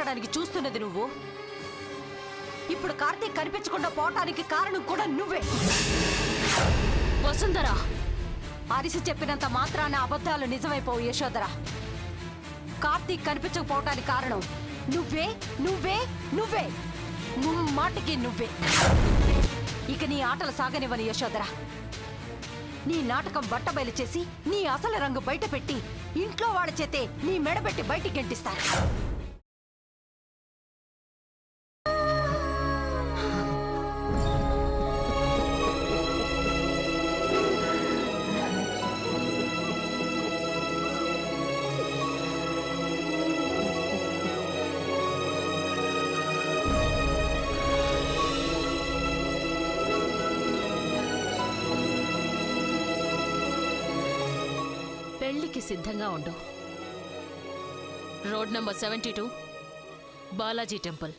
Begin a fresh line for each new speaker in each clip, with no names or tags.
బతకడానికి చూస్తున్నది నువ్వు. ఇప్పుడు కార్తీక్ కనిపించకుండా పోవటానికి కారణం కూడా నువ్వే.
వసుంధర,
అరిసి చెప్పినంత మాత్రాన అబద్ధాలు నిజమైపోవు యశోధర. కార్తీక్ కనిపించకపోవటానికి కారణం నువ్వే నువ్వే నువ్వే, మాటికి నువ్వే. ఇక నీ ఆటలు సాగనివ్వని యశోధర. నీ నాటకం బట్టబయలు చేసి నీ అసలు రంగు బయట పెట్టి ఇంట్లో వాళ్ళ చేతే నీ మెడబెట్టి బయటికి గెంటిస్తారు.
పెళ్లికి సిద్ధంగా ఉండు. Road number 72 Balaji temple.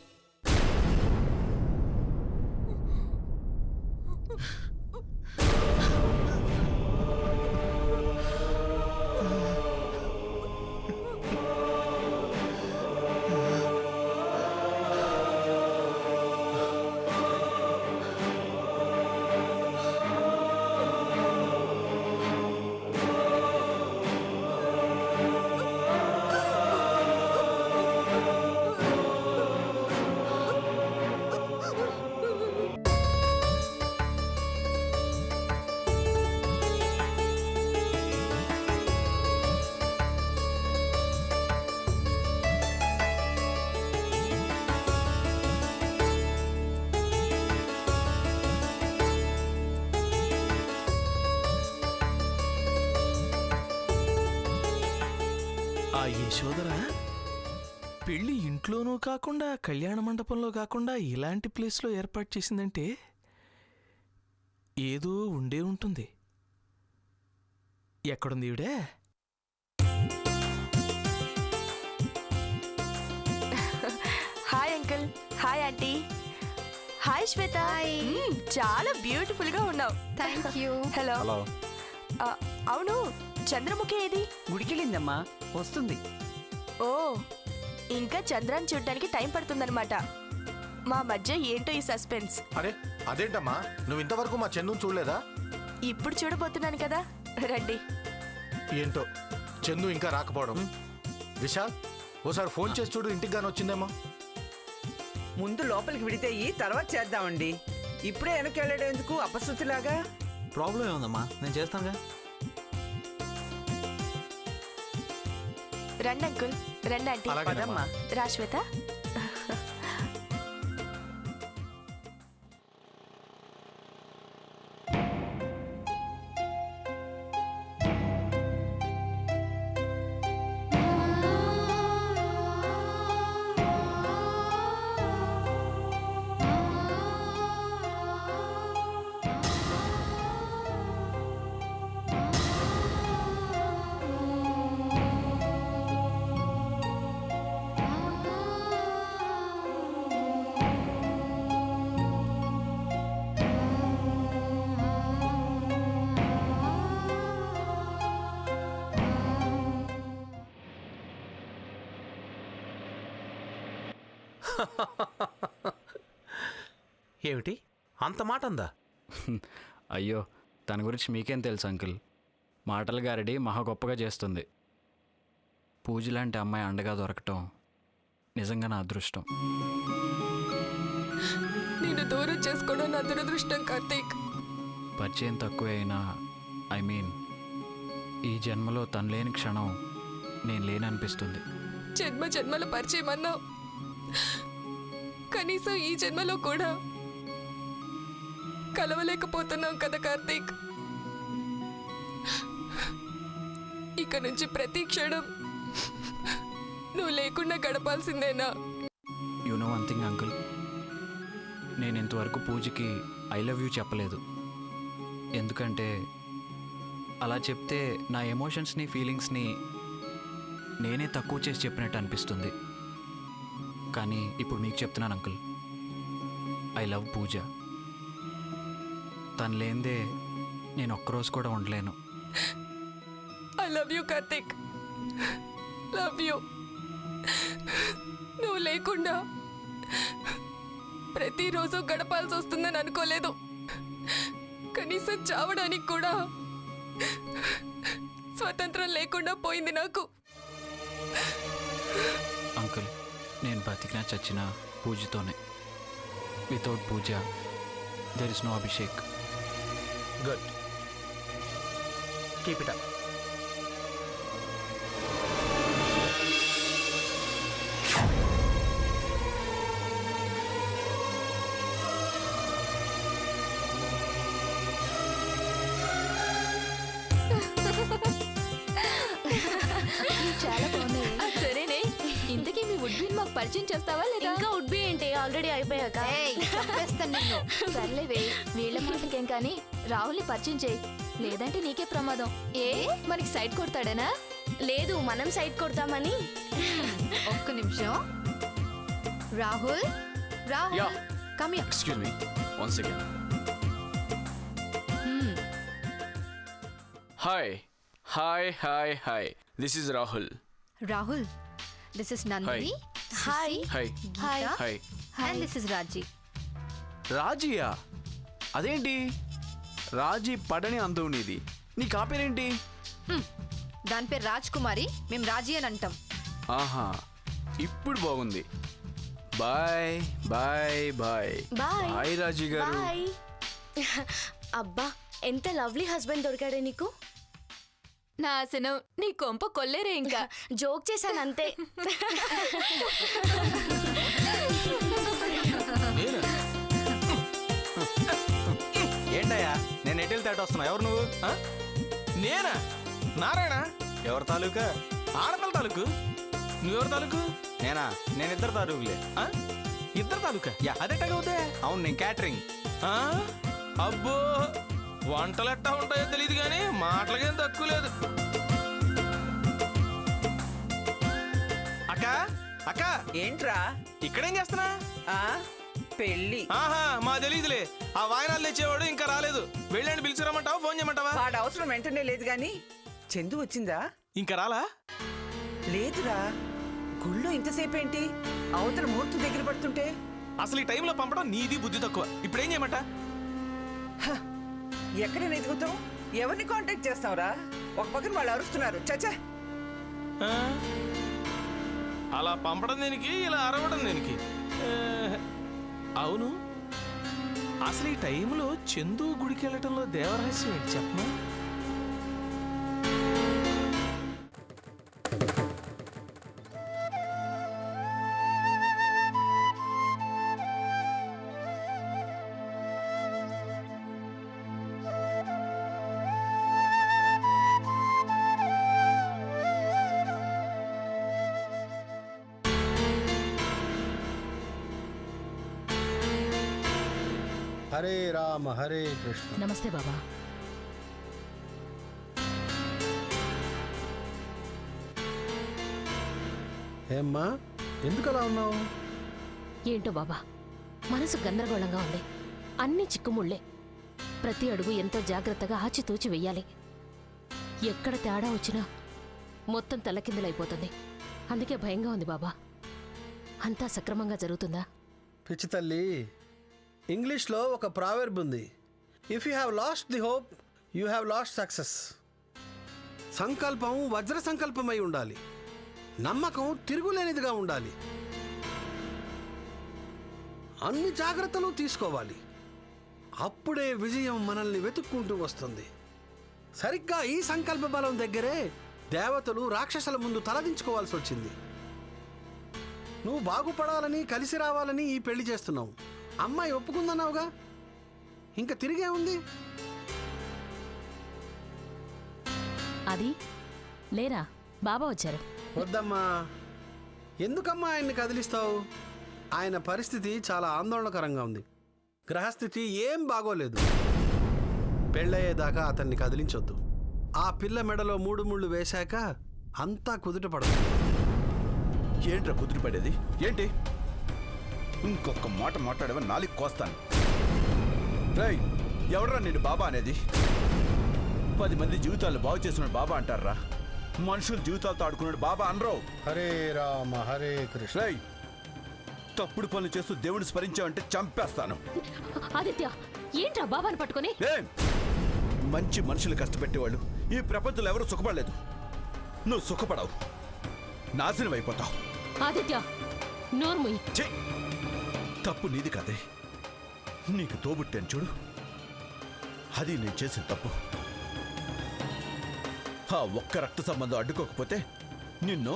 Yashodhara, పెళ్లి ఇంట్లోనూ కాకుండా కళ్యాణ మండపంలో కాకుండా ఇలాంటి ప్లేస్లో ఏర్పాటు చేసిందంటే ఏదో ఉండే ఉంటుంది. ఎక్కడుంది ఈవిడే?
Hi uncle. Hi aunty. Hi Shweta. చాలా బ్యూటిఫుల్ గా ఉన్నావు.
Thank you.
హలో. అవును, చంద్రముఖి ఏది?
గుడికెళ్ళిందమ్మా, వస్తుంది.
ఓ, ఇంకా చంద్రాన్ని చూడడానికి టైం పడుతుందన్నమాట. మా మధ్య ఏంటో ఈ సస్పెన్స్.
అరే అదేంటమ్మా, నువ్వు ఇంతవరకు మా చందుని చూడలేదా?
ఇప్పుడు చూడబోతున్నాను కదా, రండి.
ఏంటో చందు ఇంకా రాకపోవడం. విశాల్, ఓసారి ఫోన్ చేసి చూడు, ఇంటికి గాని వచ్చిందేమో.
ముందు లోపలికి విడితే తర్వాత చేద్దామండి. ఇప్పుడే వెనకెళ్ళడం ఎందుకు అపశృతిలాగా?
ప్రాబ్లం ఏముందమ్మా, నేను చేస్తానుగా.
రండి అంకుల్, రండి ఆంటీ.
పదమ్మా.
రా శ్వేత.
ఏమిటి అంత మాట అందా?
అయ్యో, తన గురించి మీకేం తెలుసు అంకుల్. మాటలు గారడి మహా గొప్పగా చేస్తుంది. పూజ లాంటి అమ్మాయి అండగా దొరకటం నిజంగా నా అదృష్టం.
నేను దూరం చేసుకోవడం నా దురదృష్టం కార్తీక్.
పరిచయం తక్కువ అయినా, ఐ మీన్ ఈ జన్మలో తను లేని క్షణం నేను లేననిపిస్తుంది.
జన్మ జన్మల పరిచయం అన్నావు, కనీసం ఈ జన్మలో కూడా కలవలేకపోతున్నాం కదా కార్తీక్. ఇక నుంచి ప్రతి క్షణం నువ్వు లేకుండా గడపాల్సిందేనా?
You know one thing uncle, నేను ఇంతవరకు పూజకి ఐ లవ్ యూ చెప్పలేదు. ఎందుకంటే అలా చెప్తే నా ఎమోషన్స్ని ఫీలింగ్స్ని నేనే తక్కువ చేసి చెప్పినట్టు అనిపిస్తుంది. కానీ ఇప్పుడు మీకు చెప్తున్నాను అంకుల్, ఐ లవ్ పూజ. తను లేనిదే నేను ఒక్కరోజు కూడా ఉండలేను.
I love you Karthik, love you. నువ్వు లేకుండా ప్రతిరోజు గడపాల్సి వస్తుందని అనుకోలేదు. కనీసం చావడానికి కూడా స్వతంత్రం లేకుండా పోయింది నాకు.
అంకుల్, నేను బతికినా చచ్చినా పూజతోనే. Without Puja there is no Abhishek.
Good, keep it up.
చాలా బాగున్నాయి. సరేనే, ఇంతకీ మీ వుడ్బీని మాకు పరిచయం చేస్తావా లేదా?
ఇంకా ఉడ్బి ఏంటి, ఆల్రెడీ అయిపోయాక.
సర్లేవే, వీళ్ళ మాటకేం కానీ రాహుల్ని పరిచయం చేయి, లేదంటే నీకే ప్రమాదం. ఏ మనకి సైడ్ కొడతాడనా?
లేదు, మనం సైడ్ కొడతామని.
ఒక్క నిమిషం. Rahul, Rahul, come here.
Excuse me, one second.
Hi hi hi hi, this is Rahul.
Rahul, this is Nandini.
Hi.
Hi
hi.
Hi.
And this is Raji.
రాజీయా? అదేంటి రాజీ పడని అందం నీది, నీ కాపేరేంటి?
దాని పేరు రాజ్ కుమారి, మేము రాజీ అని అంటాం.
ఆహా, ఇప్పుడు బాగుంది. Bye bye bye
bye.
Bye Raji garu.
Bye. అబ్బా, ఎంత లవ్లీ హస్బెండ్ దొరికాడే నీకు.
నా ఆశను నీ కొంప కొల్లేరే. ఇంకా
జోక్ చేశాను అంతే.
ఏంటయ్యా, నేను ఎటు వెళ్తే వస్తున్నా? ఎవరు నువ్వు? ఆ?
నేనా? నారాయణ?
ఎవరి తాలూకా?
ఆడపిల్ల తాలూకు. నువ్వెవరి తాలూకు?
నేనా? నేను ఇద్దరు తాలూకులే.
ఆ? ఇద్దరు తాలూకా?
యా.
అదెట్టగవుతే?
అవును, నేను క్యాటరింగ్.
ఆ? అబ్బో, వంటలు ఎట్టా ఉంటాయో తెలియదు కానీ మాటలకేం తక్కువ లేదు. అక్క అక్క,
ఏంట్రా?
ఇక్కడేం చేస్తున్నా?
ఆ పెళ్ళి.
ఆహా, మా తెలీదులే. ఆ వాయనాలు తెచ్చేవాడు ఇంకా రాలేదు. వెళ్ళండి, పిలిచిరమ్మంటావా, ఫోన్ చేయమంటావా?
వాడు అవసరం వెంటనే లేదు గాని చందు వచ్చిందా?
ఇంకా రాలా?
లేదురా. గుళ్ళో ఇంతసేపు ఏంటి? అవతల ముహూర్తం దగ్గర పడుతుంటే.
అసలు ఈ టైంలో పంపడం నీది బుద్ధి తక్కువ. ఇప్పుడేం చేయమంట?
ఎక్కడ ఎదుగుతాం? ఎవరిని కాంటాక్ట్ చేస్తావురా? ఒక పక్కన వాళ్ళు అరుస్తున్నారు. చచ్చా,
ఆ? అలా పంపడం దేనికి, ఇలా అరవడం దేనికి? అవును, అసలు ఈ టైంలో చందు గుడికి వెళ్ళటంలో దేవరహస్యం ఏంటి చెప్పమా?
హరే రామ హరే కృష్ణ.
నమస్తే బాబా.
ఏమ్మా, ఎందుకు అలా ఉన్నావు?
ఏంటో బాబా, మనసు గందరగోళంగా ఉంది. అన్ని చిక్కుముళ్లే. ప్రతి అడుగు ఎంతో జాగ్రత్తగా ఆచితూచి వెయ్యాలి. ఎక్కడ తేడా వచ్చినా మొత్తం తలకిందులైపోతుంది. అందుకే భయంగా ఉంది బాబా. అంతా సక్రమంగా జరుగుతుందా?
పిచ్చి తల్లి, ఇంగ్లీష్లో ఒక ప్రావెర్బ్ ఉంది. If you have lost the hope, you have lost success. సంకల్పం వజ్ర సంకల్పమై ఉండాలి. నమ్మకం తిరుగులేనిదిగా ఉండాలి. అన్ని జాగ్రత్తలు తీసుకోవాలి. అప్పుడే విజయం మనల్ని వెతుక్కుంటూ వస్తుంది. సరిగ్గా ఈ సంకల్ప బలం దగ్గరే దేవతలు రాక్షసుల ముందు తలదించుకోవాల్సి వచ్చింది. నువ్వు బాగుపడాలని, కలిసి రావాలని ఈ పెళ్లి చేస్తున్నావు. అమ్మాయి ఒప్పుకుందన్నావుగా, ఇంకా తిరిగే ఉంది.
అది లేరా, బాబా వచ్చారు.
వద్దమ్మా, ఎందుకమ్మా ఆయన్ని కదిలిస్తావు? ఆయన పరిస్థితి చాలా ఆందోళనకరంగా ఉంది. గ్రహస్థితి ఏం బాగోలేదు. పెళ్ళయ్యేదాకా అతన్ని కదిలించొద్దు. ఆ పిల్ల మెడలో 3 ముళ్ళు వేశాక అంతా కుదుట పడదు.
ఏంట్రా కుదురు పడేది? ఏంటి? ఇంకొక మాట మాట్లాడేవా నాలుగు కోస్తాను. రేయ్, ఎవడరా నేను బాబా అనేది? 10 మంది జీవితాలు బాగు చేస్తున్నాడు బాబా అంటారా? మనుషుల జీవితాలతో ఆడుకున్నాడు బాబా అనరు.
హరే రామ హరే కృష్ణ.
రేయ్, తప్పుడు పనులు చేస్తూ దేవుడిని స్మరించావంటే చంపేస్తాను.
ఆదిత్య, ఏంట్రా బాబాని పట్టుకొని?
ఏం మంచి మనుషులు కష్టపెట్టేవాళ్ళు ఈ ప్రపంచంలో ఎవరు సుఖపడలేదు. నువ్వు సుఖపడవు, నాశనం అయిపోతావు.
ఆదిత్య, నోర్ముయ్.
తప్పు నీది కాదే, నీకు తోబుట్టాను చూడు, అది నేను చేసిన తప్పు. ఆ ఒక్క రక్త సంబంధం అడ్డుకోకపోతే నిన్ను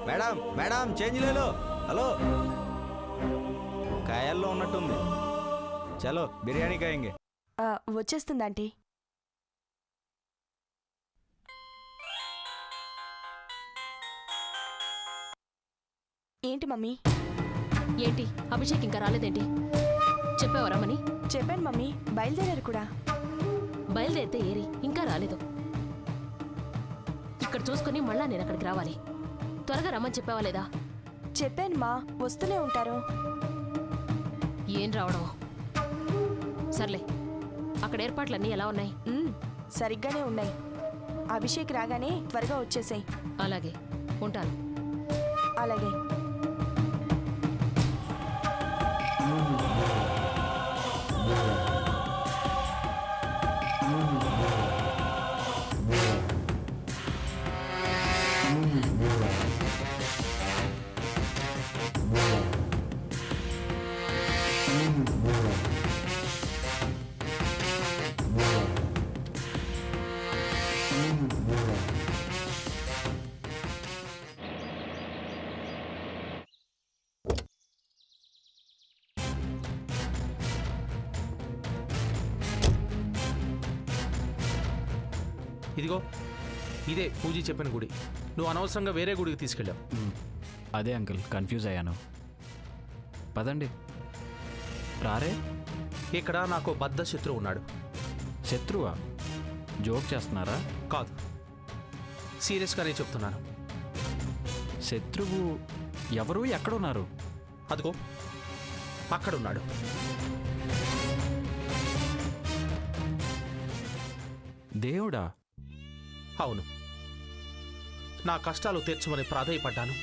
మేడం మేడం చేంజ్ లేదు. హలో, కాయల్లో ఉన్నట్టుంది. చలో బిర్యానీ కాయంగే.
వచ్చేస్తుంది ఆంటీ. ఏంటి మమ్మీ?
ఏంటి అభిషేక్ ఇంకా రాలేదేంటి? చెప్పావా రమ్మని?
చెప్పాను మమ్మీ, బయలుదేరారు కూడా.
బయలుదేరితే ఏరి, ఇంకా రాలేదు. ఇక్కడ చూసుకుని మళ్ళా నేను అక్కడికి రావాలి. త్వరగా రమ్మని చెప్పావా లేదా?
చెప్పాను మా, వస్తూనే ఉంటారు.
ఏం రావడం? సర్లే, అక్కడ ఏర్పాట్లన్నీ ఎలా ఉన్నాయి?
సరిగ్గానే ఉన్నాయి. అభిషేక్ రాగానే త్వరగా వచ్చేసాయి.
అలాగే, ఉంటాను.
అలాగే.
ఇదిగో ఇదే పూజ చెప్పిన గుడి. నువ్వు అనవసరంగా వేరే గుడికి తీసుకెళ్ళావు.
అదే అంకుల్, కన్ఫ్యూజ్ అయ్యాను. పదండి. రారే.
ఇక్కడ నాకు బద్ధ శత్రువు ఉన్నాడు.
శత్రువా? జోక్ చేస్తున్నారా?
కాదు, సీరియస్గానే చెప్తున్నాను.
శత్రువు ఎవరు? ఎక్కడున్నారు?
అదిగో అక్కడున్నాడు.
దేవుడా?
అవును, నా కష్టాలు తీర్చమని ప్రాధేయపడ్డాను,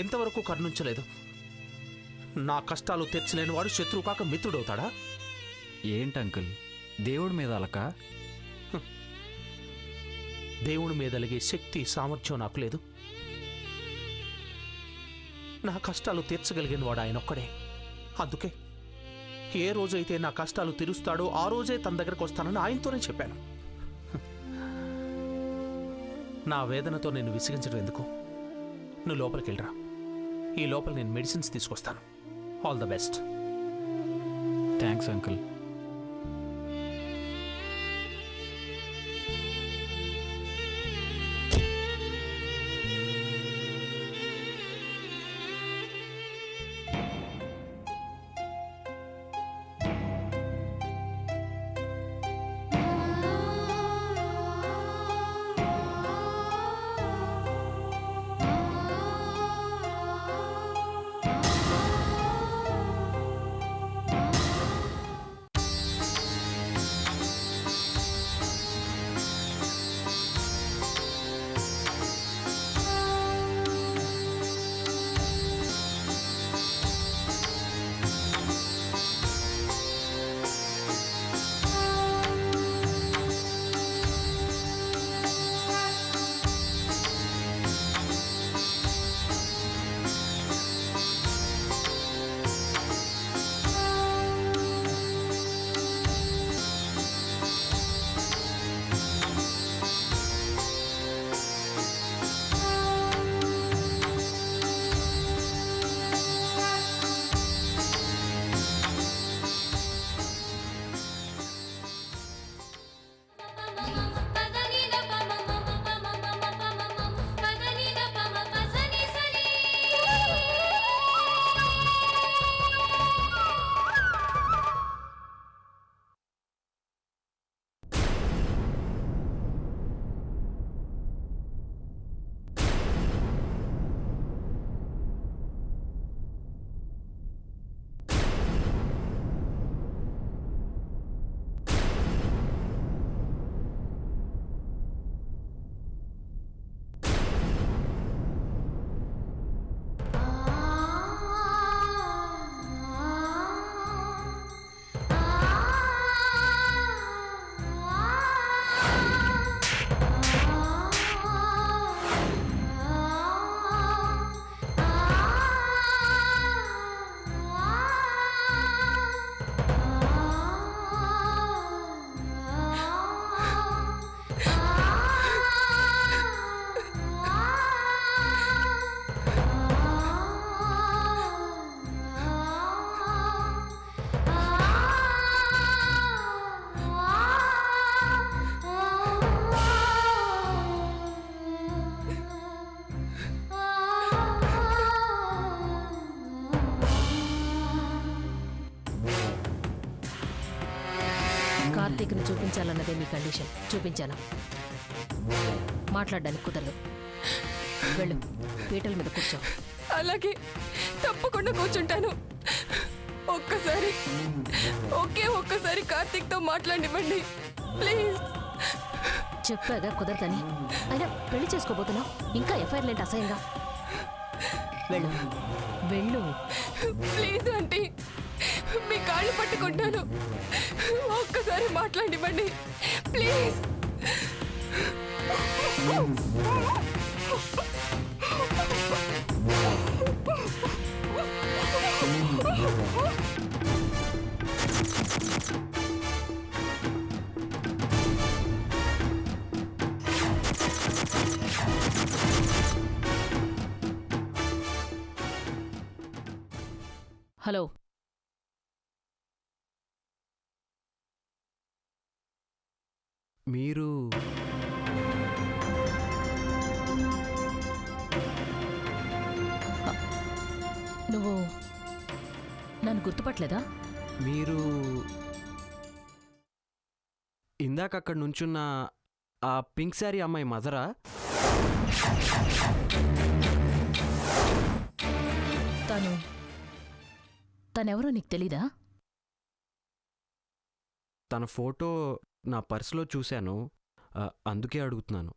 ఇంతవరకు కరుణించలేదు. నా కష్టాలు తీర్చలేని వాడు శత్రువు కాక మిత్రుడవుతాడా?
ఏంటి అంకుల్, దేవుడి మీద అలక?
దేవుడి మీద అలిగే శక్తి సామర్థ్యం నాకు లేదు. నా కష్టాలు తీర్చగలిగిన వాడు ఆయన ఒక్కడే. అందుకే ఏ రోజైతే నా కష్టాలు తీరుస్తాడో ఆ రోజే తన దగ్గరకు వస్తానని ఆయనతోనే చెప్పాను. నా వేదనతో నేను విసిగించడం ఎందుకు? నువ్వు లోపలికి వెళ్ళరా. ఈ లోపల నేను మెడిసిన్స్ తీసుకొస్తాను. All the best.
Thanks uncle.
కార్తీక్ని చూపించాలన్నదే నీ కండిషన్. చూపించాను. మాట్లాడడానికి కుదరదు. వెళ్ళు, పీటల మీద కూర్చో.
అలాగే, తప్పకుండా కూర్చుంటాను. ఒక్కసారి కార్తీక్తో మాట్లాడివ్వండి ప్లీజ్.
చెప్పాగా కుదరదని. అయినా పెళ్లి చేసుకోబోతున్నావు, ఇంకా ఎఫ్ఐఆర్ లేంటి అసహ్యంగా. వెళ్ళు వెళ్ళు.
ప్లీజ్ ఆంటీ, మీ కాళ్ళు పట్టుకుంటాను. ఒక్కసారి మాట్లాడివ్వండి ప్లీజ్.
హలో,
మీరు
నువ్వు నన్ను గుర్తుపట్టలేదా?
మీరు ఇందాక అక్కడ నుంచున్న ఆ పింక్ శారీ అమ్మాయి మదరా?
తనెవరో నీకు తెలీదా?
తన ఫోటో నా పర్సులో చూశాను, అందుకే అడుగుతున్నాను.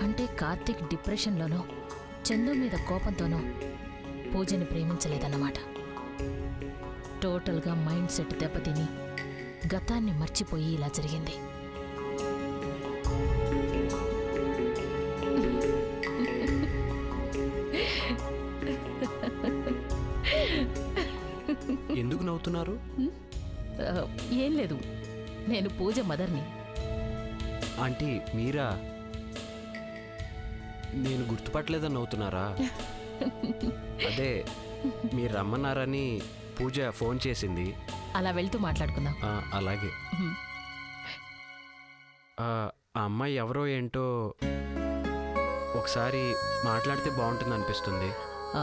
అంటే కార్తీక్ డిప్రెషన్లోనో చందు మీద కోపంతోనో పూజని ప్రేమించలేదన్నమాట. టోటల్గా మైండ్ సెట్ దెబ్బతిని గతాన్ని మర్చిపోయి ఇలా జరిగింది.
ఎందుకు నవ్వుతున్నారు?
ఏం లేదు, నేను పూజ మదర్ని.
ఆంటీ మీరా? నేను గుర్తుపట్టలేదని నవ్వుతున్నారా? అదే మీరు రమ్మన్నారని పూజ ఫోన్ చేసింది.
అలా వెళ్తూ మాట్లాడుకుందాం.
అలాగే. ఆ అమ్మాయి ఎవరో ఏంటో ఒకసారి మాట్లాడితే బాగుంటుంది అనిపిస్తుంది.
ఆ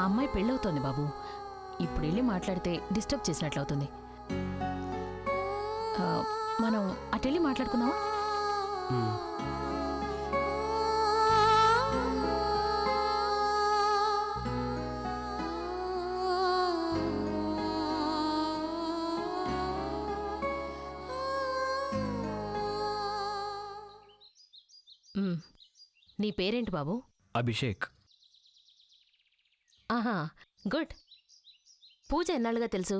అమ్మాయి పెళ్ళవుతోంది బాబు. ఇప్పుడు వెళ్ళి మాట్లాడితే డిస్టర్బ్ చేసినట్లు అవుతుంది. మనం అటెళ్ళి మాట్లాడుకుందామా? నీ పేరేంటి బాబు?
అభిషేక్.
ఆహా, గుడ్. పూజ ఎన్నాళ్ళుగా తెలుసు?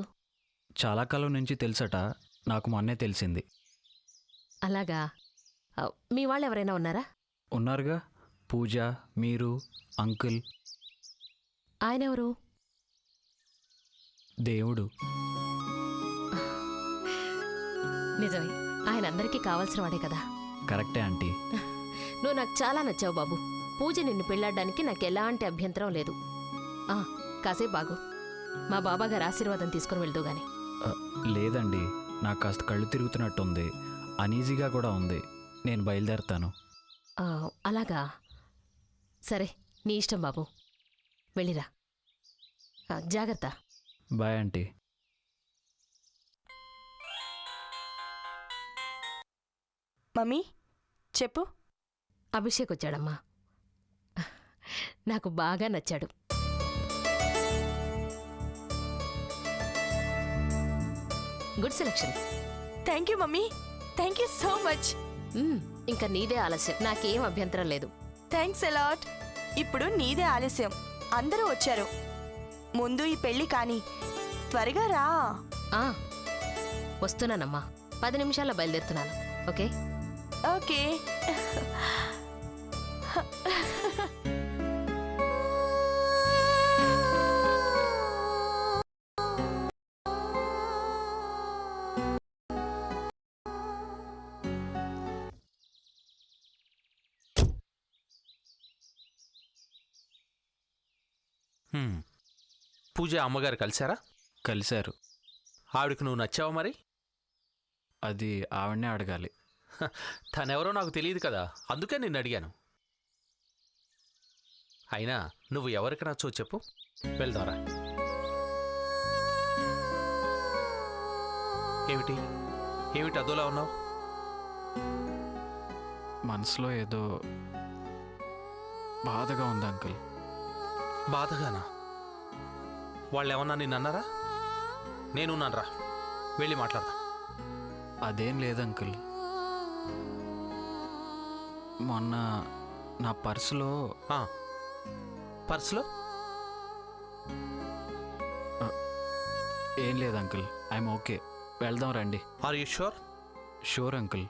చాలా కాలం నుంచి తెలుసట, నాకు మొన్నే తెలిసింది.
అలాగా. మీ వాళ్ళు ఎవరైనా ఉన్నారా?
ఉన్నారుగా, పూజ, మీరు, అంకుల్.
ఆయన ఎవరు?
దేవుడు.
నిజమే, ఆయన అందరికీ కావాల్సిన వాడే కదా.
కరెక్టే ఆంటీ.
నువ్వు నాకు చాలా నచ్చావు బాబు. పూజ నిన్ను పెళ్ళాడడానికి నాకు ఎలాంటి అభ్యంతరం లేదు. కాసేపు బాగు, మా బాబాగారి ఆశీర్వాదం తీసుకుని వెళ్తూ గాని.
లేదండి, నాకు కాస్త కళ్ళు తిరుగుతున్నట్టుంది, అనీజీగా కూడా ఉంది. నేను బయలుదేరుతాను.
అలాగా, సరే నీ ఇష్టం బాబు, వెళ్ళిరా. జాగ్రత్త.
Bye aunty.
మమ్మీ చెప్పు.
అభిషేక్ వచ్చాడమ్మా. నాకు బాగా నచ్చాడు. Good selection.
Thank you mummy, thank you so much.
ఇంకా నీదే ఆలస్యం, నాకేం అభ్యంతరం లేదు.
Thanks a lot. ఇప్పుడు నీదే ఆలస్యం, అందరూ వచ్చారు. ముందు ఈ పెళ్లి కానీ, త్వరగా రా.
వస్తున్నానమ్మా, 10 నిమిషాల్లో బయలుదేరుతున్నాను. Okay
okay.
పూజ అమ్మగారు కలిశారా?
కలిశారు.
ఆవిడకి నువ్వు నచ్చావా మరి?
అది ఆవిడనే అడగాలి.
తనెవరో నాకు తెలియదు కదా, అందుకే నిన్ను అడిగాను. అయినా నువ్వు ఎవరికి నచ్చో చెప్పు, వెళ్దారా. ఏమిటి ఏమిటి అదోలా ఉన్నావు?
మనసులో ఏదో బాధగా ఉంది అంకుల్.
బాధగానా? వాళ్ళేమన్నా నిన్ను అన్నారా? నేనున్నానరా, వెళ్ళి మాట్లాడతా.
అదేం లేదు అంకుల్. మొన్న నా పర్సులో
పర్సులో
ఏం లేదు అంకుల్. ఐఎమ్ ఓకే, వెళ్దాం రండి.
Are you sure?
Sure uncle.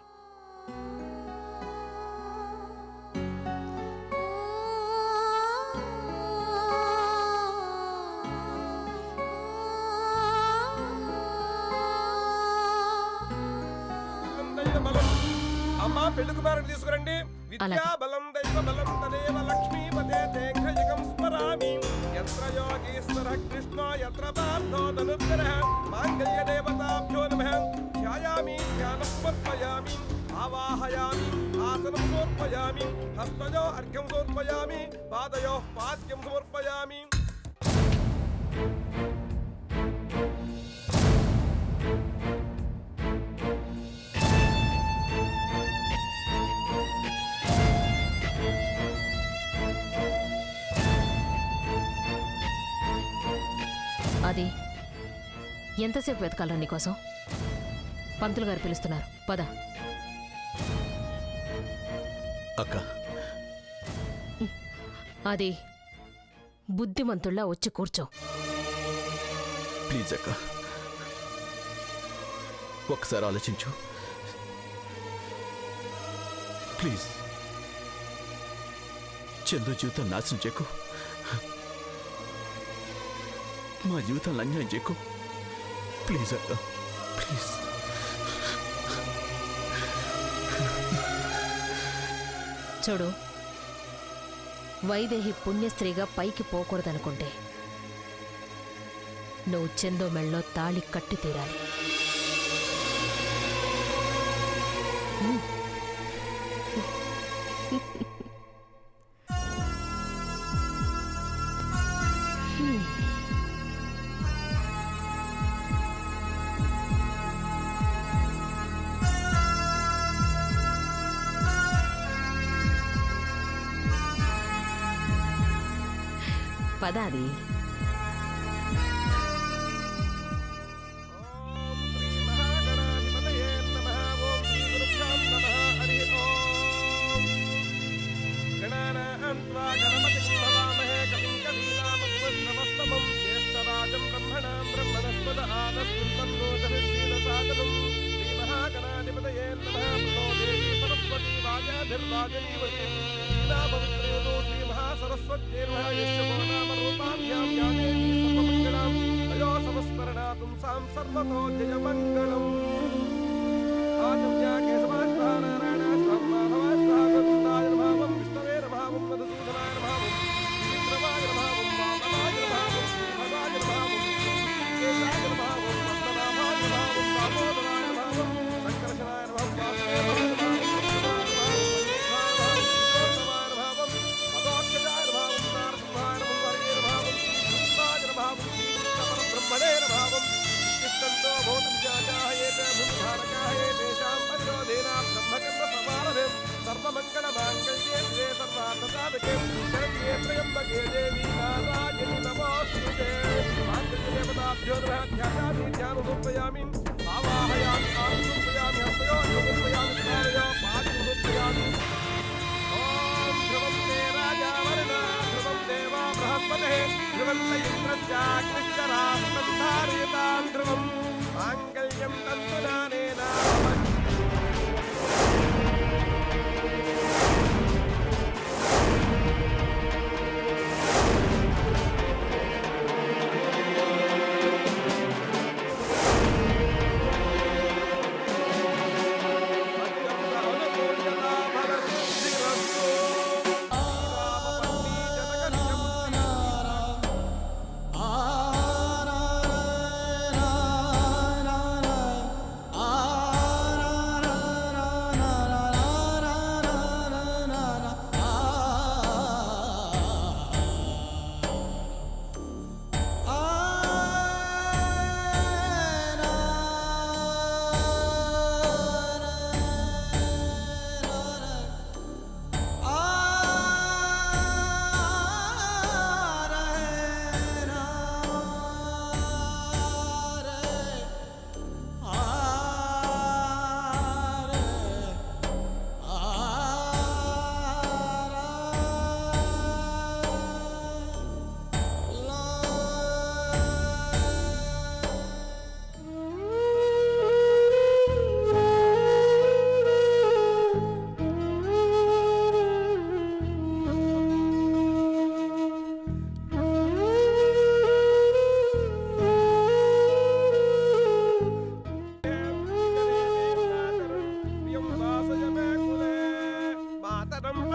అమ్మా పెళ్లి కుమారుని తీసుకురండి. విద్యా బలం దైవ బలం తదేవ లక్ష్మీపతే తేఘ్రయకం స్మరామి. యత్ర యోగీశ్వర కృష్ణ యత్ర పార్థో ధనుర్ధరః మాంగళ్య దేవతాభ్యో నమః. ధ్యాయామి ధ్యానం సమర్పయామి ఆవాహయామి ఆసనం సమర్పయామి హస్తయో అర్ఘ్యం సమర్పయామి పాదయో పాద్యం సమర్పయామి.
అది ఎంతసేపు వెతకాలరా నీకోసం? పంతులు గారు పిలుస్తున్నారు, పద.
అక్క,
అది బుద్ధిమంతుల్లా వచ్చి కూర్చో.
ప్లీజ్ అక్క, ఒక్కసారి ఆలోచించు ప్లీజ్. చందు జీవితం నాశనం చేయకు, మా జీవితాన్ని అన్యాయం చేయకు. ప్లీజ్ అక్క, ప్లీజ్.
చూడు, వైదేహి పుణ్యస్త్రీగా పైకి పోకూడదనుకుంటే నువ్వు చందో మెళ్ళలో తాళి కట్టి తీరాలి. పదాది.
सर्वतो जय मंगलम आजम्या केशवास्ता नारायणास्ता माधवास्ता गोविंदाय नमः विष्णवे नमः मधुसूदनाय नमः विक्रमाय नमः वामनाय नमः भगाय नमः केशाय नमः पद्मनाभाय नमः दामोदराय नमः संकर्षणाय नमः वासुदेवाय नमः अदोक्षजाय नमः नारसिंहाय नमः हरे नमः कृष्णाय नमः ब्रह्मणे नमः संतो भूतं जाजायेत भूमिधारकाये तेषां परिरोधेन ब्रह्मचर्य समारभे सर्वमङ्गलमाङ्गल्ये द्वे सर्वार्थसाधके शरण्ये त्र्यम्बके देवी नारायणि नमोऽस्तुते. माङ्गल्यदेवताभ्यो नमः. ध्यायामि ध्यानमुपयामि आवाहयामि आनुपयामि हस्तयो अनुपयामि स्नानयो पादमुपयामि. ॐ ध्रुवं ते राजा वरुणा ध्रुवं देवा बृहस्पतिः ध्रुवं त इन्द्रश्चाग्निश्च राष्ट्रं धारयतां ध्रुवं माङ्गल्यं तन्तुनानेन.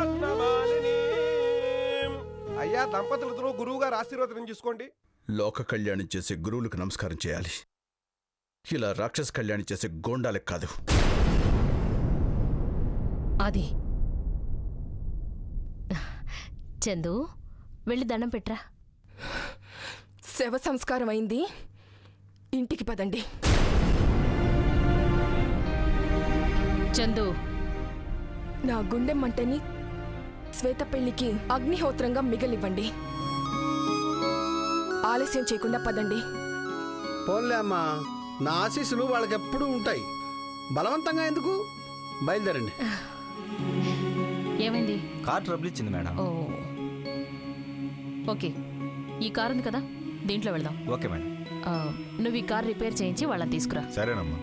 పద్మమాలినీం. అయ్యా దంపతులతో గురువు గారు ఆశీర్వాదం తీసుకోండి.
లోక కళ్యాణం చేసే గురువులకు నమస్కారం చేయాలి, ఇలా రాక్షస కళ్యాణం చేసే గోండాలకు కాదు.
అది చందు, వెళ్ళి దండం పెట్రా.
శవ సంస్కారం అయింది, ఇంటికి పదండి.
చందు,
నా గుండె మంటని శ్వేత పెళ్లికి అగ్నిహోత్రంగా మిగలివ్వండి. ఆలస్యం చేయకుండా పదండి.
పోన్లే అమ్మా, నా ఆశీస్సులు వాళ్ళకి ఎప్పుడూ ఉంటాయి. బలవంతంగా ఎందుకు, బయలుదేరండి.
ఏమైంది?
కార్ ట్రబుల్ ఇచ్చింది మేడం.
ఓ ఓకే, ఈ కారు ఉంది కదా, దీంట్లో వెళ్దాం.
Okay madam.
నువ్వు ఈ కార్ రిపేర్ చేయించి వాళ్ళని తీసుకురా.
సరేనమ్మా.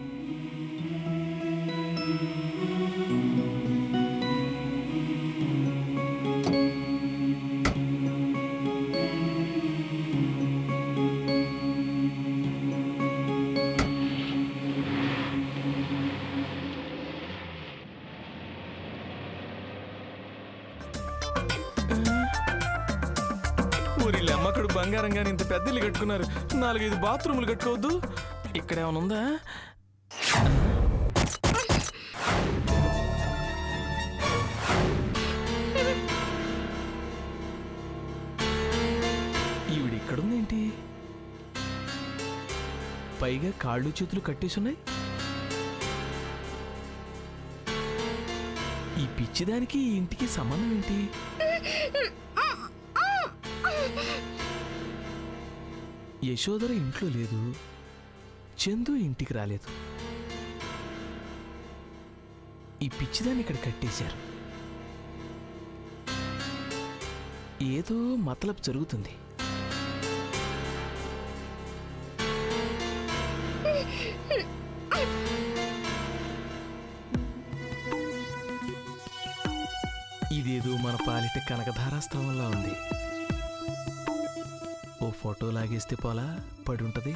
ఊరిలో అమ్మకుడు బంగారంగాని ఇంత పెద్ద ఇల్లు కట్టుకున్నారు, 4-5 బాత్రూములు కట్టుకోవద్దు. ఇక్కడ ఏమైనా ఉందా? ఈవిడ ఇక్కడుందేంటి? పైగా కాళ్ళు చేతులు కట్టేసున్నాయి. ఈ పిచ్చిదానికి ఈ ఇంటికి సంబంధం ఏంటి? యశోదర ఇంట్లో లేదు, చందు ఇంటికి రాలేదు. ఈ పిచ్చిదాన్ని ఇక్కడ కట్టేశారు. ఏదో మతలబు జరుగుతుంది. ఇదేదో మన పాలిట కనకధారాస్త్రవంలా ఉంది. ఓ ఫోటో లాగేస్తే పోలా పడి ఉంటది.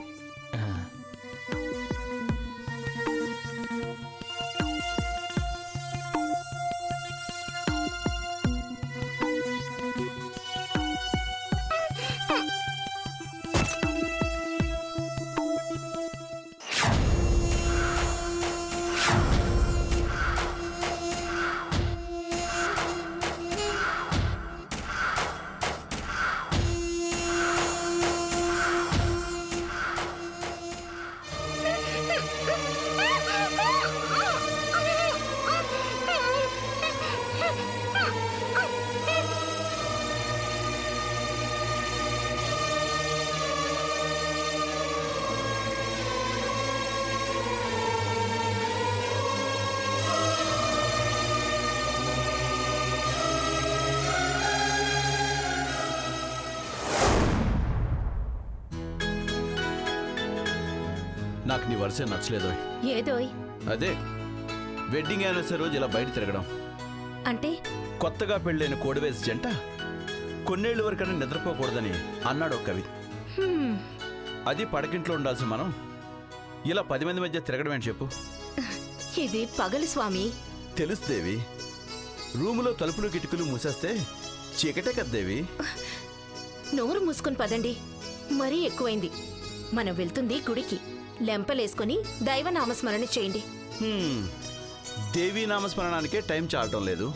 నాకు నీ వరుసే నచ్చలేదో.
ఏదోయ్?
అదే వెడ్డింగ్ యానివర్సరీ రోజు ఇలా బయట తిరగడం.
అంటే
కొత్తగా పెళ్ళైన కోడివేసి జంట కొన్నేళ్ల వరకైనా నిద్రపోకూడదని అన్నాడు ఒక కవి. అది పడకింట్లో ఉండాల్సి మనం ఇలా 10 మంది మధ్య తిరగడం ఏంటి చెప్పు?
ఇది పగలు స్వామి.
తెలుసుదేవి, రూములో తలుపులు కిటికీలు మూసేస్తే చీకటే కద్దేవి.
నోరు మూసుకొని పదండి, మరీ ఎక్కువైంది. మనం వెళ్తుంది గుడికి. లెంపలేసుకుని దైవనామస్మరణ చేయండి.
దేవీ నామస్మరణానికే టైం చాలటం లేదు,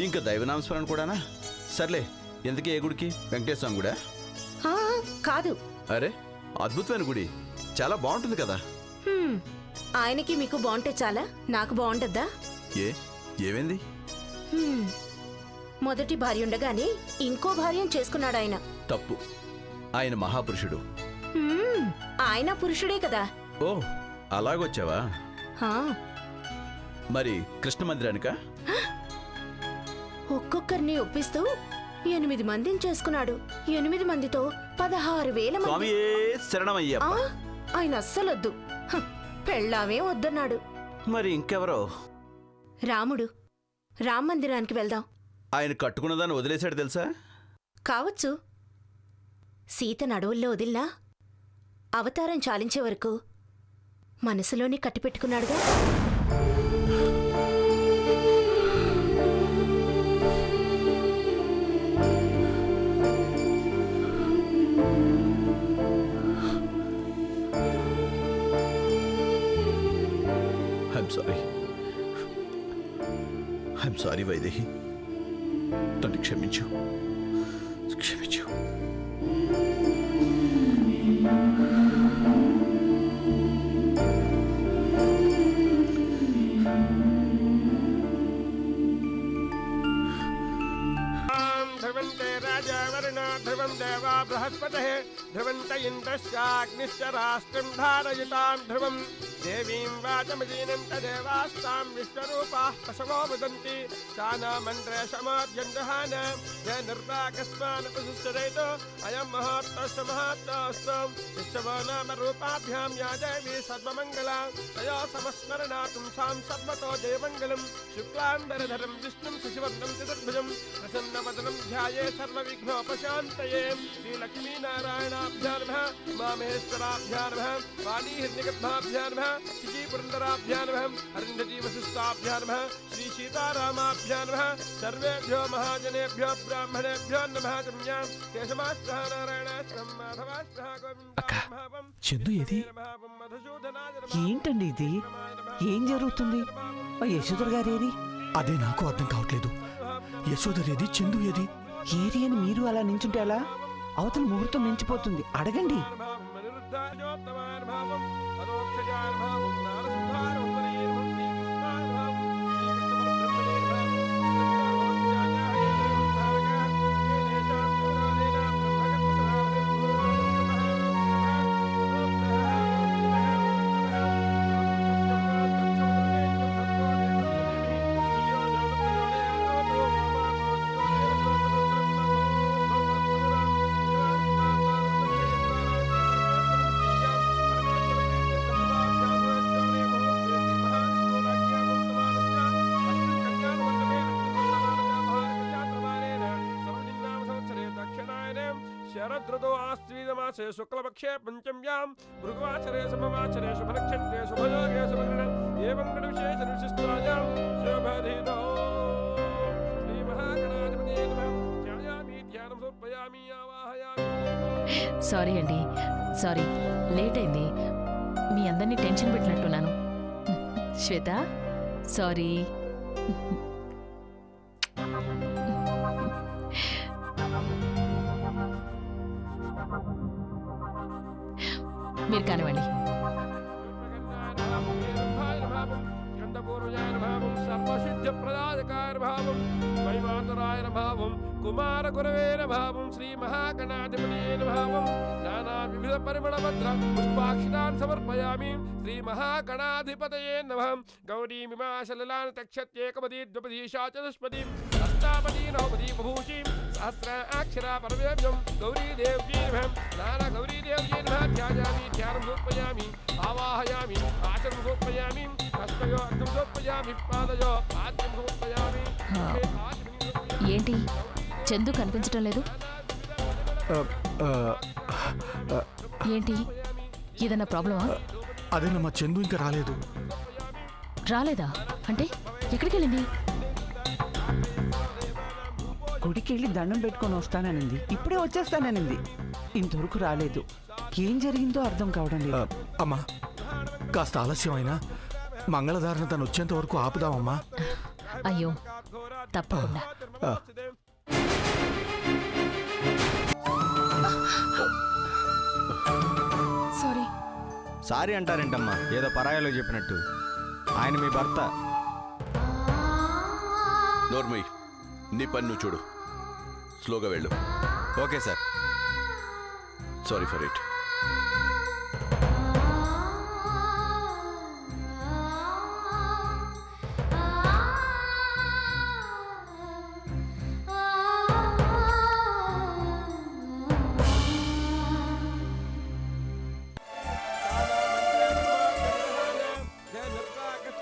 ఇంకా దైవనామస్మరణ కూడానా? సర్లే, ఎందుకే ఏ గుడికి? వెంకటేశ్వర గుడా?
కాదు.
అరే, అద్భుతమైన గుడి, చాలా బాగుంటుంది కదా.
ఆయనకి మీకు బాగుంటే చాలా, నాకు బాగుంటద్దా?
ఏమైంది?
మొదటి భార్య ఉండగానే ఇంకో భార్యను చేసుకున్నాడు ఆయన.
తప్పు, ఆయన మహాపురుషుడు.
ఆయన పురుషుడే కదా.
ఓ, అలాగొచ్చావా? మరి కృష్ణ మందిరానికా?
ఒక్కొక్కరిని ఒప్పిస్తూ 8 మందిని చేసుకున్నాడు. 8 మందితో 16,000 మంది.
శరణమయ్యప్ప.
ఆయన అస్సలొద్దు, పెళ్ళామే వద్దన్నాడు.
మరి ఇంకెవరో?
రాముడు. రామ మందిరానికి వెళ్దాం.
ఆయన కట్టుకున్నదాన్ని వదిలేశాడు తెలుసా?
కావచ్చు. సీతను అడవుల్లో వదిల్లా అవతారం చాలించే వరకు మనసులోనే కట్టిపెట్టుకున్నాడుగా.
ఐఎమ్ సారీ వైదేహి, నన్ను క్షమించు.
ध्रुवन्ते राजा वरुणो ध्रुवं देवा बृहस्पतिः ध्रुवन्त इन्द्रश्चाग्निश्च राष्ट्रं धारयतां ध्रुवं देवीं वाचमदीनं तदेवास्तां विश्वरूपाः पशवो वदन्ति सानामन्त्रे समाभ्यन्दहान य निर्वाकस्मान् उपसुश्चरेतो अयं महत्तस्य महत्तस्तु विश्वो नाम रूपाभ्यां या देवी सर्वमङ्गला तया समस्मरणातुं सां सर्वतो देवमङ्गलं शुक्लाम्बरधरं विष्णुं शशिवर्णं चतुर्भुजं प्रसन्नवदनं ध्याये सर्वविघ्नोपशान्तये श्रीलक्ष्मीनारायणाभ्यां नमः मामहेश्वराभ्यां नमः वाणीहिरण्यगर्भाभ्यां नमः श्रीपुरन्दराभ्यां नमः अरुन्धतीवसिष्ठाभ्यां नमः श्रीसीतारामाभ्यां नमः सर्वेभ्यो महाजनेभ्यो ब्राह्मणेभ्यो नमः चम्यां केशवाष्टः नारायणाष्टः माधवाष्टः गोविन्दं
చందు ఏది? ఏంటండి ఇది? ఏం జరుగుతుంది? యశోదర్ గారేది?
అదే నాకు అర్థం కావట్లేదు. యశోదర్ ఏది, చందు ఏది?
ఏది అని మీరు అలా నించుంటే అలా అవతల ముహూర్తం మించిపోతుంది. అడగండి.
शरदृतो आश्वीजमासे शुक्लपक्षे पंचम्यां भृगुवासरे समवासरे शुभनक्षत्रे शुभयोगे शुभग्रहण एवं गणविशेषविशिष्टायां शुभधितो श्रीमहागणाधिपतये नमः ध्यायामि ध्यानं समर्पयामि आवाहयामि.
సారీ అండి, సారీ, లేట్ అయింది. మీ అందరినీ టెన్షన్ పెట్టినట్టున్నాను. శ్వేత, సారీ. మీరు కానివ్వండి.
కుమార గురవేర భావం శ్రీ మహాగణాధిపతయే భావం నానా వివిధ పరిమళభద్ర పుష్పాక్షితాన్ సమర్పయామి శ్రీ మహాగణాధిపతయే నమః. గౌరీమిమాశలలాన్ తక్షత్యేకపదీ ద్విపదీ చతుష్పదీ అష్టాపదీ నవపదీ బభూషి సహస్ర అక్షరా పరమేభ్యం గౌరీదేవ్యై నమః. నానా గౌరీదేవ్యై నమః. ధ్యాయామి ధ్యానం సమర్పయామి ఆవాహయామి ఆచరణ సమర్పయామి హస్తయో అర్థం సమర్పయామి పాదయో ఆద్యం సమర్పయామి.
ఏంటి చందు కనిపించడం లేదు? ఏంటి, ఏదన్నా ప్రాబ్లమా?
అదేనమ్మా, చందు ఇంకా రాలేదు.
రాలేదా అంటే ఎక్కడికి వెళ్ళింది?
గుడికి వెళ్ళి దండం పెట్టుకొని వస్తాననింది. ఇప్పుడే వచ్చేస్తాననింది. ఇంతవరకు రాలేదు. ఏం జరిగిందో అర్థం కావడం లేదు.
అమ్మా, కాస్త ఆలస్యమైనా మంగళధారణ తను వచ్చేంత వరకు ఆపుదామమ్మా.
అయ్యో, తప్పకుండా.
సారీ.
సారీ అంటారేంటమ్మా, ఏదో పరాయాలో చెప్పినట్టు. ఆయన మీ భర్త.
నోర్మయ్, నీ పని నువ్వు చూడు. స్లోగా వెళ్ళు.
Okay sir.
Sorry for it.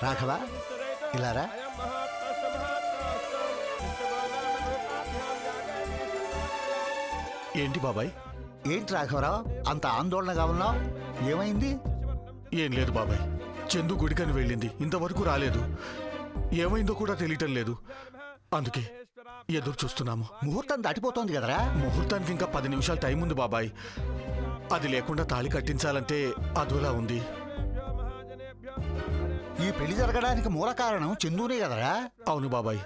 Raghava, ఇలారా.
ఏంటి బాబాయ్?
ఏంటి రాఘవరావు అంత ఆందోళనగా ఉన్నావు? ఏమైంది?
ఏం లేదు బాబాయ్, చందు గుడికని వెళ్ళింది, ఇంతవరకు రాలేదు. ఏమైందో కూడా తెలియటం లేదు. అందుకే ఎదురు చూస్తున్నాము.
ముహూర్తం దాటిపోతోంది కదరా.
ముహూర్తానికి ఇంకా 10 నిమిషాలు టైం ఉంది బాబాయ్. అది లేకుండా తాళి కట్టించాలంటే అదోలా ఉంది.
ఈ పెళ్లి జరగడానికి మూల కారణం చందూనే కదరా?
అవును బాబాయ్,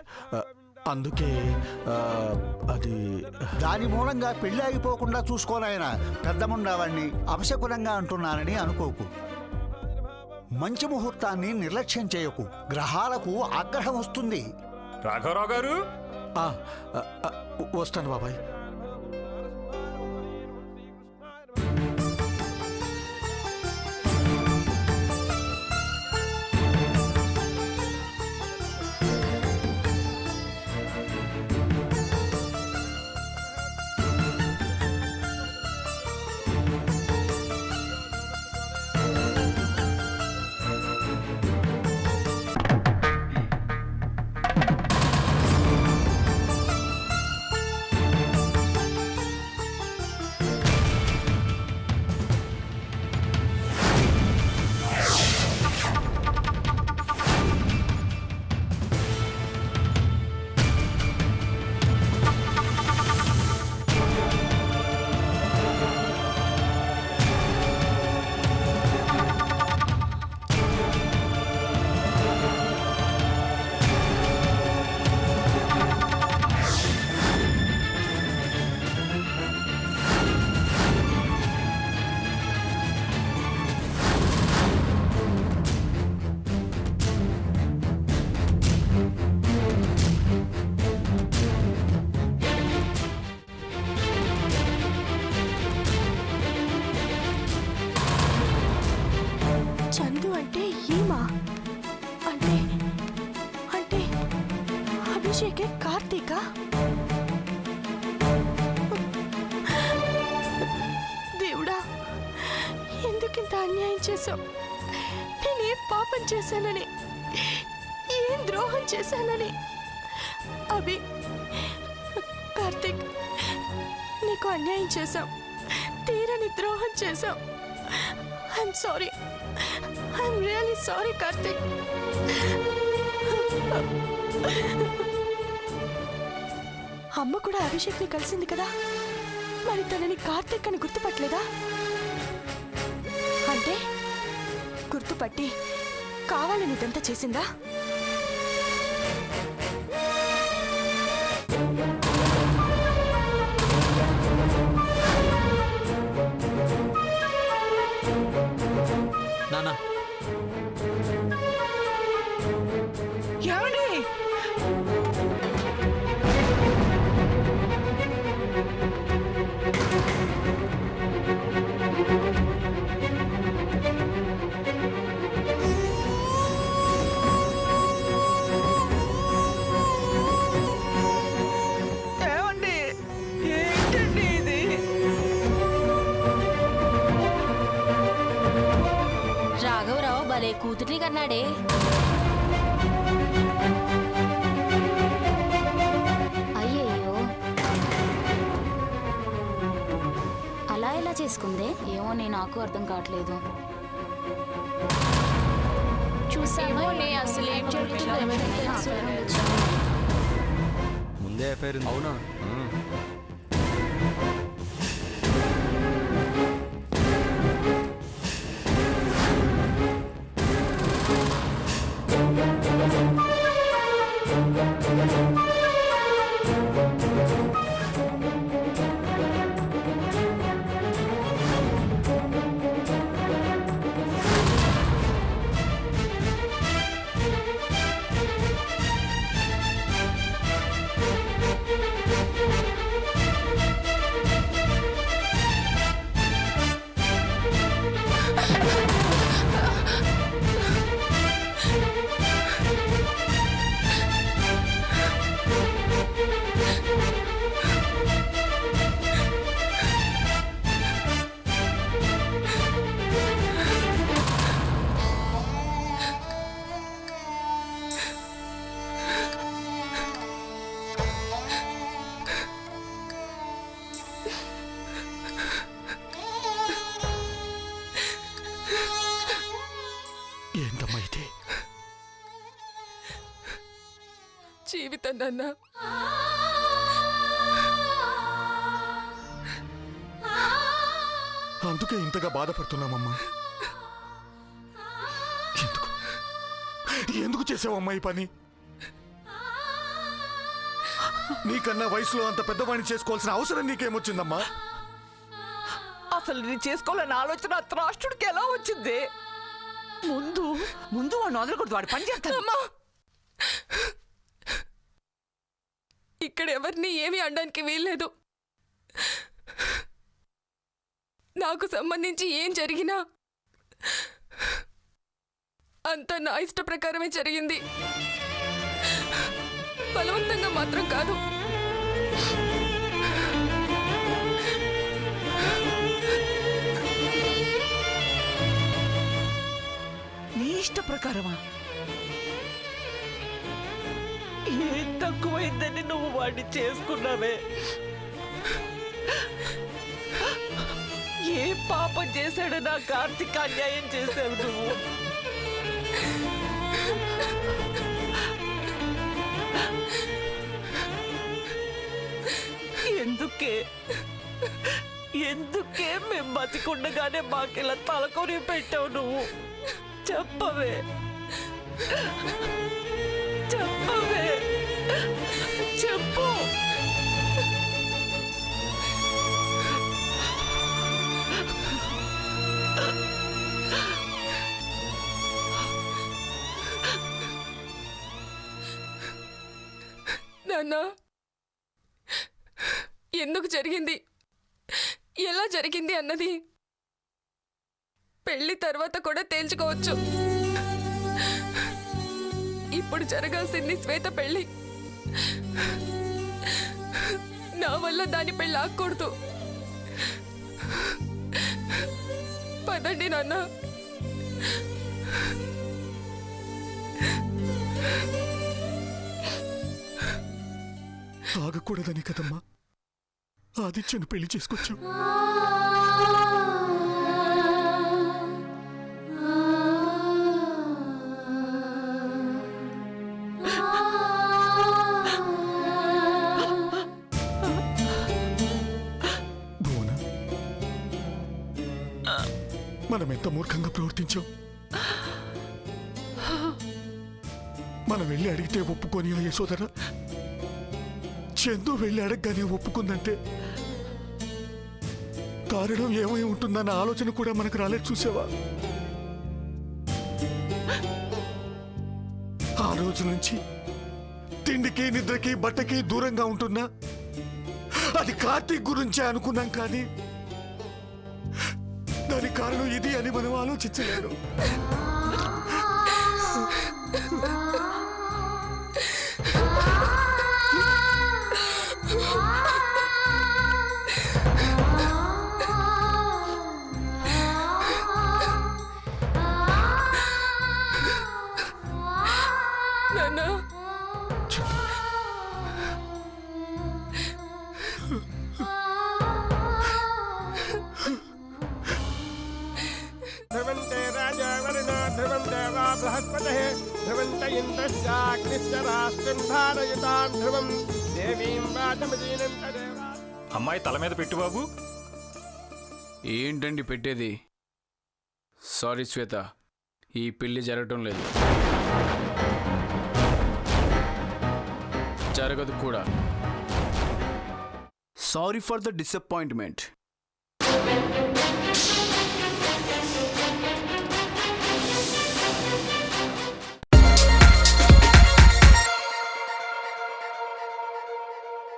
అందుకే అది
దాని మూలంగా పెళ్లి ఆగిపోకుండా చూసుకోనాయన. పెద్దముండావాణ్ణి అపశకునంగా అంటున్నానని అనుకోకు. మంచి ముహూర్తాన్ని నిర్లక్ష్యం చేయకు. గ్రహాలకు ఆగ్రహం వస్తుంది.
రాఘవరావు గారు,
వస్తాను బాబాయ్.
చందు అంటే ఈమా అంటే అంటే అభిషేకే కార్తీక. దేవుడా, ఎందుకింత అన్యాయం చేశావు? నేనేం పాపం చేశానని, ఏం ద్రోహం చేశానని? అభి, కార్తీక్, నీకు అన్యాయం చేశాం, తీరని ద్రోహం చేశాం. I'm sorry, I'm really sorry Karthik. అమ్మ కూడా అభిషేక్ని కలిసింది కదా, మరి తనని కార్తీక్ అని గుర్తుపట్టలేదా? అంటే గుర్తుపట్టి కావాలని ఇదంతా చేసిందా?
నానా,
ఏమండి? ఏమండి? ఏంటండి ఇది?
రాఘవరావు భలే కూతుర్ని కన్నాడే.
అయ్యయ్యో, అలా ఎలా చేసుకుందే ఏమో, నాకు అర్థం కావట్లేదు. చూసామో అసలు ఏం జరుగుతుందో
ముందే అఫైర్ ఉంది.
అవునా?
ఏంటమ్మా ఇది?
జీవితం నాన్న.
అందుకే ఇంతగా బాధపడుతున్నామమ్మా. ఎందుకు ఎందుకు చేసావమ్మా ఈ పని? నీకన్నా వయసులో అంత పెద్దవాణ్ణి చేసుకోవాల్సిన అవసరం నీకేమొచ్చిందమ్మా?
అసలు నేను చేసుకోవాలని ఆలోచన త్రాష్టుడికి ఎలా వచ్చింది? ముందు ముందు వాడిని వదలకూడదు, వాడు పని చేస్తాను.
ఇక్కడ ఎవరిని ఏమీ అనడానికి వీల్లేదు. నాకు సంబంధించి ఏం జరిగినా అంతా నా ఇష్ట ప్రకారమే జరిగింది, బలవంతంగా మాత్రం కాదు.
నీ ఇష్ట ప్రకారమా? ఏం తక్కువైందని నువ్వు వాడిని చేసుకున్నావే? ఏ పాపం చేశాడు నా కార్తీక్? అన్యాయం చేశావు నువ్వు. ఎందుకే మేము బతికుండగానే మాకిలా తలకొని పెట్టావు నువ్వు? చెప్పవే, చెప్పవే, చెప్పు.
నాన్నా, ఎందుకు జరిగింది, ఎలా జరిగింది అన్నది పెళ్లి తర్వాత కూడా తేల్చుకోవచ్చు. ఇప్పుడు జరగాల్సింది శ్వేత పెళ్లి. నా వల్ల దాని పెళ్లి ఆగకూడదు. పదండి నాన్న.
ఆగకూడదని కదమ్మా ఆదిత్యను పెళ్లి చేసుకొచ్చు. మనం ఎంత మూర్ఖంగా ప్రవర్తించాం. మనం వెళ్ళి అడిగితే ఒప్పుకొని ఆ యశోదర చందు వెళ్ళి అడగగానే ఒప్పుకుందంటే కారణం ఏమై ఉంటుందన్న ఆలోచన కూడా మనకు రాలేదు. చూసావా, ఆ రోజు నుంచి తిండికి నిద్రకి బట్టకి దూరంగా ఉంటున్నా అది కార్తీక్ గురించే అనుకున్నాం, కానీ దాని కారణం ఇది అని మనం ఆలోచించలేదు.
ध्रुवन्ते राजा वरुणा ध्रुवं देवा बृहस्पतिः ध्रुवन्त इन्द्रश्चाग्निश्च राष्ट्रं धारयतां ध्रुवं देवीं वाचमदीनं तदेवा.
అమ్మాయి తల మీద పెట్టు బాబు.
ఏంటండి పెట్టేది? సారీ శ్వేత, ఈ పెళ్లి జరగటం లేదు, జరగదు కూడా. Sorry for the disappointment.